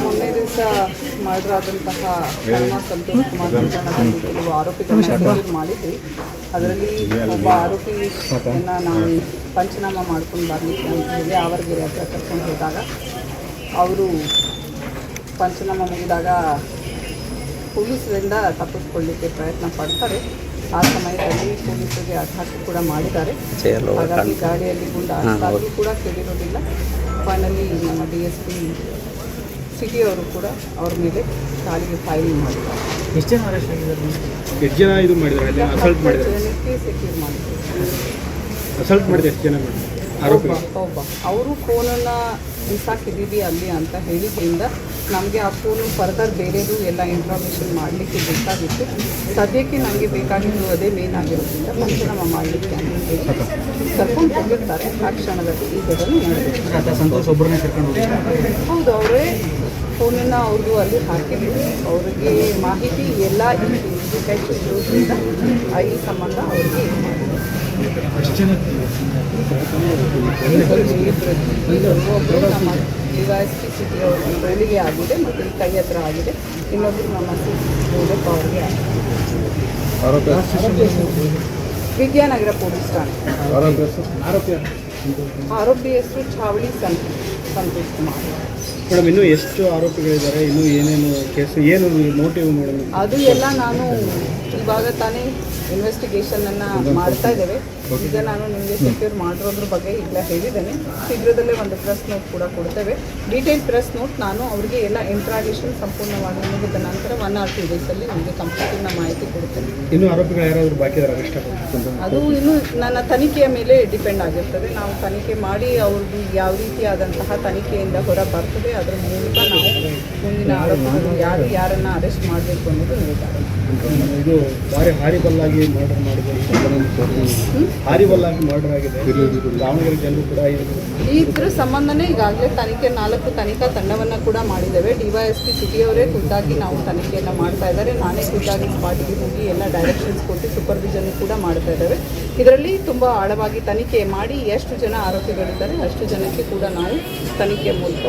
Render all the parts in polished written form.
ಮೊನ್ನೆ ದಿವಸ ಮರ್ಡರ್ ಆದಂತಹ ಸಂತೋಷ್ ಕುಮಾರ್ ಪ್ರಕರಣದಲ್ಲಿ ಕೆಲವು ಆರೋಪಿಗಳನ್ನ ಮಾಡಿದ್ವಿ. ಅದರಲ್ಲಿ ಒಬ್ಬ ಆರೋಪಿಯನ್ನು ನಾವು ಪಂಚನಾಮ ಮಾಡ್ಕೊಂಡು ಬರಲಿಕ್ಕೆ ಅಂತ ಹೇಳಿ ಆವರಗೆರೆ ಹತ್ರ ಕರ್ಕೊಂಡು ಹೋದಾಗ ಅವರು ಪಂಚನಾಮ ಮುಗಿದಾಗ ಪೊಲೀಸರಿಂದ ತಪ್ಪಿಸ್ಕೊಳ್ಳಿಕ್ಕೆ ಪ್ರಯತ್ನ ಪಡ್ತಾರೆ. ಆ ಸಮಯದಲ್ಲಿ ಪೊಲೀಸರಿಗೆ ಅಟ್ಯಾಕ್ ಕೂಡ ಮಾಡಿದ್ದಾರೆ. ಹಾಗಾಗಿ ಗಾಡಿಯಲ್ಲಿ ಗುಂಡು ಅಷ್ಟಾದರೂ ಕೂಡ ಕೇಳಿರೋದಿಲ್ಲ. ಫೈನಲಿ ನಮ್ಮ DSP ಸಿಟಿ ಅವರು ಕೂಡ ಅವ್ರ ಮೇಲೆ ಗಾಡಿಗೆ ಫೈಲಿಂಗ್ ಮಾಡಿದ್ದಾರೆ. ಎಷ್ಟು ಜನ ಅರೆಸ್ಟ್ ಆಗಿದ್ದಾರೆ? ಎಷ್ಟು ಜನ ಇದು ಮಾಡಿದ್ದಾರೆ? ಅಸಲ್ಟ್ ಮಾಡಿದ್ದಾರೆ. ಜನಕ್ಕೆ ಸೆಕ್ಯೂರ್ ಮಾಡಿದ್ದಾರೆ. ಅಸಲ್ಟ್ ಮಾಡಿದೆ ಎಷ್ಟು ಜನ ಒಬ್ಬ ಅವರು ಫೋನನ್ನು ಬಿಸಾಕಿದ್ದೀವಿ ಅಲ್ಲಿ ಅಂತ ಹೇಳಿದ್ರಿಂದ ನಮಗೆ ಆ ಫೋನು ಫರ್ದರ್ ಬೇರೆದು ಎಲ್ಲ ಇನ್ಫಾರ್ಮೇಷನ್ ಮಾಡಲಿಕ್ಕೆ ಬೇಕಾಗಿತ್ತು. ಸದ್ಯಕ್ಕೆ ನನಗೆ ಬೇಕಾಗಿದ್ದು ಅದೇ ಮೇನ್ ಆಗಿರೋದ್ರಿಂದ ಪಂಚನಾಮ ಮಾಡಲಿಕ್ಕೆ ಅಂತ ಹೇಳಿ ಕರ್ಕೊಂಡು ಹೋಗಿರ್ತಾರೆ. ಆ ಕ್ಷಣದಲ್ಲಿ ಈ ಘಟನೆ ನಡೆದಿದೆ. ಸಂತೋಷ್ ಒಬ್ಬರನ್ನೇ ಕರ್ಕೊಂಡು ಹೌದು, ಅವರೇ ಫೋನನ್ನು ಅವ್ರದ್ದು ಅಲ್ಲಿ ಹಾಕಿದ್ರು. ಅವರಿಗೆ ಮಾಹಿತಿ ಎಲ್ಲ ಇರೋದ್ರಿಂದ ಈ ಸಂಬಂಧ ಅವರಿಗೆ ಒಬ್ಬರು ನಮ್ಮ DYSP ಸಿಟಿ ಅವರಿಗೆ ಆಗಿದೆ ಮತ್ತು ಈ ಕೈ ಹತ್ರ ಆಗಿದೆ. ಇನ್ನೊಬ್ಬರು ನಮ್ಮ ಸಿಟಿ ಅವರಿಗೆ ಆಗಿದೆ. ವಿದ್ಯಾನಗರ ಪೊಲೀಸ್ ಠಾಣೆ. ಆರೋಪಿ ಹೆಸರು ಚಾವಳಿ ಸಂತೋಷ್ ಕುಮಾರ್. ಮೇಡಮ್, ಇನ್ನೂ ಎಷ್ಟು ಆರೋಪಿಗಳಿದ್ದಾರೆ? ಇನ್ನೂ ಏನೇನು ಕೇಸು, ಏನು ಮೋಟಿವ್ ಮೇಡಮ್? ಅದು ಎಲ್ಲ ನಾನು ಇವಾಗ ತಾನೇ ಇನ್ವೆಸ್ಟಿಗೇಷನನ್ನು ಮಾಡ್ತಾ ಇದ್ದೇವೆ. ಈಗ ನಾನು ನಿಮಗೆ ಸೆಕ್ಯೂರ್ ಮಾಡಿರೋದ್ರ ಬಗ್ಗೆ ಈಗ ಹೇಳಿದ್ದೇನೆ. ಶೀಘ್ರದಲ್ಲೇ ಒಂದು ಪ್ರೆಸ್ ನೋಟ್ ಕೂಡ ಕೊಡ್ತೇವೆ. ಡೀಟೇಲ್ ಪ್ರೆಸ್ ನೋಟ್ ನಾನು ಅವರಿಗೆ ಎಲ್ಲ ಇಂಟ್ರಾಗೇಷನ್ ಸಂಪೂರ್ಣವಾಗಿ ಮುಗಿದ ನಂತರ 1 or 2 ಡೇಸಲ್ಲಿ ನಿಮಗೆ ಕಂಪ್ಲೀಟಿನ ಮಾಹಿತಿ ಕೊಡ್ತೇನೆ. ಇನ್ನೂ ಆರೋಪಿಗಳು ಯಾರಾದರೂ ಬಾಕಿ ಇದ್ದಾರೆ ಅರೆಸ್ಟ್? ಅದು ಇನ್ನೂ ನನ್ನ ತನಿಖೆಯ ಮೇಲೆ ಡಿಪೆಂಡ್ ಆಗಿರ್ತದೆ. ನಾವು ತನಿಖೆ ಮಾಡಿ ಅವ್ರದ್ದು ಯಾವ ರೀತಿಯಾದಂತಹ ತನಿಖೆಯಿಂದ ಹೊರ ಬರ್ತದೆ ಅದರ ಮೂಲಕ ನಾವು ಮುಂದಿನ ಆರೋಪಿಗಳು ಯಾರನ್ನು ಅರೆಸ್ಟ್ ಮಾಡಬೇಕು ಅನ್ನೋದು ನಿರ್ಧಾರ. ಇದು ಭಾರಿ ಹಾರಿಬಲ್ಲಾಗಿ ಮರ್ಡರ್ ಮಾಡಿದೆ. ಹಾರಿಬಲ್ಲಾಗಿ ಮರ್ಡರ್ ಆಗಿದೆ. ದಾವಣಗೆರೆ ಜನರು ಕೂಡ ಇದ್ರ ಸಂಬಂಧನೇ ಈಗಾಗಲೇ 4 ತನಿಖಾ ತಂಡವನ್ನು ಕೂಡ ಮಾಡಿದ್ದೇವೆ. DYSP ಸಿಟಿಯವರೇ ಖುದ್ದಾಗಿ ನಾವು ತನಿಖೆಯನ್ನು ಮಾಡ್ತಾ ಇದ್ದಾರೆ. ನಾನೇ ಖುದ್ದಾಗಿ ಸ್ಪಾಟಿಗೆ ಹೋಗಿ ಎಲ್ಲ ಡೈರೆಕ್ಷನ್ಸ್ ಕೊಟ್ಟು ಸೂಪರ್ವಿಷನ್ ಕೂಡ ಮಾಡ್ತಾ ಇದ್ದೇವೆ. ಇದರಲ್ಲಿ ತುಂಬ ಆಳವಾಗಿ ತನಿಖೆ ಮಾಡಿ ಎಷ್ಟು ಜನ ಆರೋಪಿಗಳಿದ್ದಾರೆ ಅಷ್ಟು ಜನಕ್ಕೆ ಕೂಡ ನಾವು ತನಿಖೆಯ ಮೂಲಕ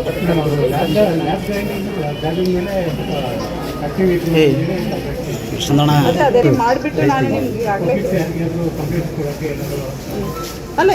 ಅದೇ ಮಾಡಿಬಿಟ್ಟು ನಾನು ನಿಮ್ಗೆ ಈಗಾಗಲೇ ಅಲ್ಲ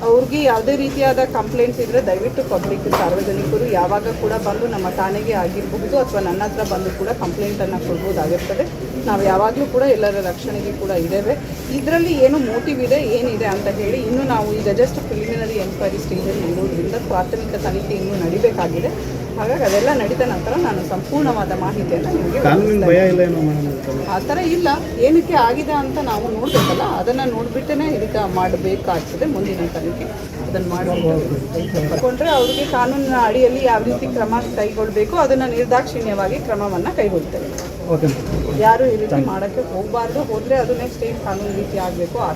ಅವ್ರಿಗೆ ಯಾವುದೇ ರೀತಿಯಾದ ಕಂಪ್ಲೇಂಟ್ಸ್ ಇದ್ದರೆ ದಯವಿಟ್ಟು ಪಬ್ಲಿಕ್ ಸಾರ್ವಜನಿಕರು ಯಾವಾಗ ಕೂಡ ಬಂದು ನಮ್ಮ ಠಾಣೆಗೆ ಆಗಿರಬಹುದು ಅಥವಾ ನನ್ನ ಹತ್ರ ಬಂದು ಕೂಡ ಕಂಪ್ಲೇಂಟನ್ನು ಕೊಡ್ಬೋದಾಗಿರ್ತದೆ. ನಾವು ಯಾವಾಗಲೂ ಕೂಡ ಎಲ್ಲರ ರಕ್ಷಣೆಗೆ ಕೂಡ ಇದ್ದೇವೆ. ಇದರಲ್ಲಿ ಏನು ಮೋಟಿವ್ ಇದೆ ಏನಿದೆ ಅಂತ ಹೇಳಿ ಇನ್ನೂ ನಾವು ಈಗ ಜಸ್ಟ್ ಪ್ರಿಲಿಮಿನರಿ ಎನ್ಕ್ವೈರಿ ಸ್ಟೇಜಲ್ಲಿ ಇರೋದ್ರಿಂದ ಪ್ರಾಥಮಿಕ ತನಿಖೆ ಇನ್ನೂ ನಡಿಬೇಕಾಗಿದೆ. ಹಾಗಾಗಿ ಅದೆಲ್ಲ ನಡೀದ ನಂತರ ನಾನು ಸಂಪೂರ್ಣವಾದ ಮಾಹಿತಿಯನ್ನು ನಿಮಗೆ ಆ ಥರ ಇಲ್ಲ. ಏನಕ್ಕೆ ಆಗಿದೆ ಅಂತ ನಾವು ನೋಡಬೇಕಲ್ಲ, ಅದನ್ನು ನೋಡಿಬಿಟ್ಟೇ ಇದಕ್ಕೆ ಮಾಡಬೇಕಾಗ್ತದೆ ಮುಂದಿನ ತನಿಖೆ. ಅದನ್ನು ಮಾಡಿಕೊಂಡ್ರೆ ಅವ್ರಿಗೆ ಕಾನೂನಿನ ಅಡಿಯಲ್ಲಿ ಯಾವ ರೀತಿ ಕ್ರಮ ಕೈಗೊಳ್ಳಬೇಕು ಅದನ್ನು ನಿರ್ದಾಕ್ಷಿಣ್ಯವಾಗಿ ಕ್ರಮವನ್ನು ಕೈಗೊಳ್ತೇವೆ. ಯಾರು ಈ ರೀತಿ ಮಾಡೋಕ್ಕೆ ಹೋಗಬಾರ್ದು. ಹೋದರೆ ಅದು ನೆಕ್ಸ್ಟ್ ಏನು ಕಾನೂನು ರೀತಿ ಆಗಬೇಕು ಆ